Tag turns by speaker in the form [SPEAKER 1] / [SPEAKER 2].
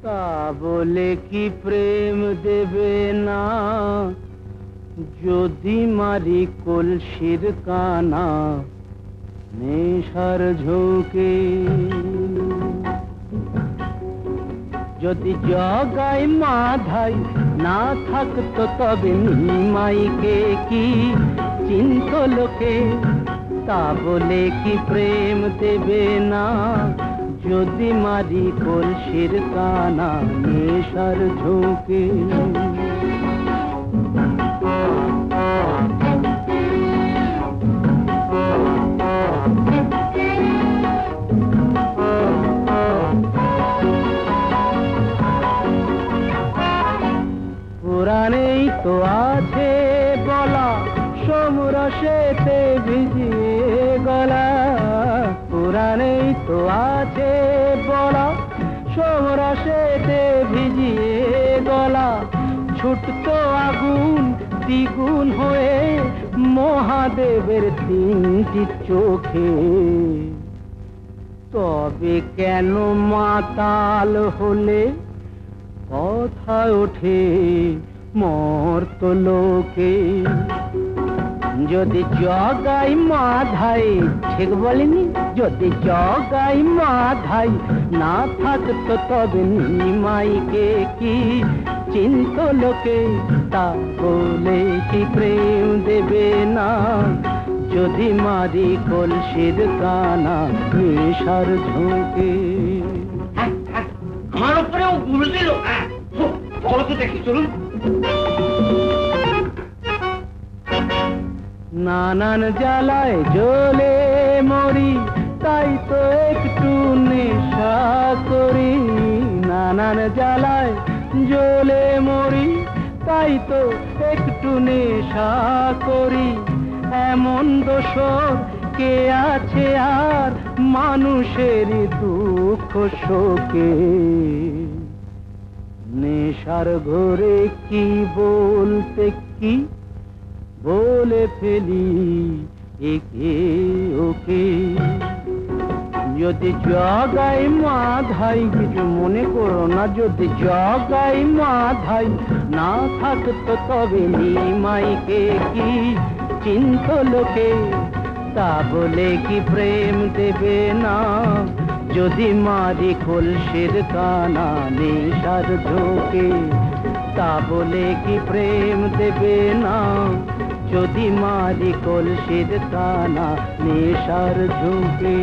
[SPEAKER 1] তা বলে কি প্রেম দেবে না যদি মারি কলসির কানা নেশার ঝোঁকে? যদি জগাই মাধাই না থাকতো তবে নিমাইকে কি চিন্ত লোকে? তা বলে কি প্রেম দেবে না যদি মারি কলসির কানা নেশার ঝোঁকে? পুরাণেই তো আছে বলা সোমরসেতে ভিজিয়ে গলা। পুরাণেই তো আছে বলা সোমরসেতে ভিজিয়ে গলা। ছুটতো আগুন দ্বিগুণ হয়ে মহাদেবের তিনটি চোখে। তবে কেন মাতাল হলে কথা ওঠে মর্তলোকে? যদি জগাই মাধাই, ঠিক বলিনি? যদি জগাই মাধাই না থাকতো তবে নিমাইকে কি চিন্ত লোকে? তা বলে কি প্রেম দেবে না যদি মারি কলসির কানা নেশার ঝোঁকে?
[SPEAKER 2] আমার উপরেও গুল দিল। বলো তো দেখি, চলুন।
[SPEAKER 1] নানান জ্বালায় জ্বলে মরি তাই তো একটু নেশা করি। নানান জ্বালায় জ্বলে মরি তাই তো একটু নেশা করি। এমন দোষর কে আছে আর মানুষের দুঃখ শোকে? নেশার ঘরে কি বলতে কি বলে ফেলি একে ওকে। যদি জগাই মাধাই, কিছু মনে করো না, যদি জগাই মাধাই না থাকতো তবে নিমাইকে কি চিন্ত লোকে? তা বলে কি প্রেম দেবে না যদি মারি কলসির কানা নেশার ঝোঁকে? তা বলে কি প্রেম দেবে না যদি মারি কলসির কানা নেশার ঝোঁকে?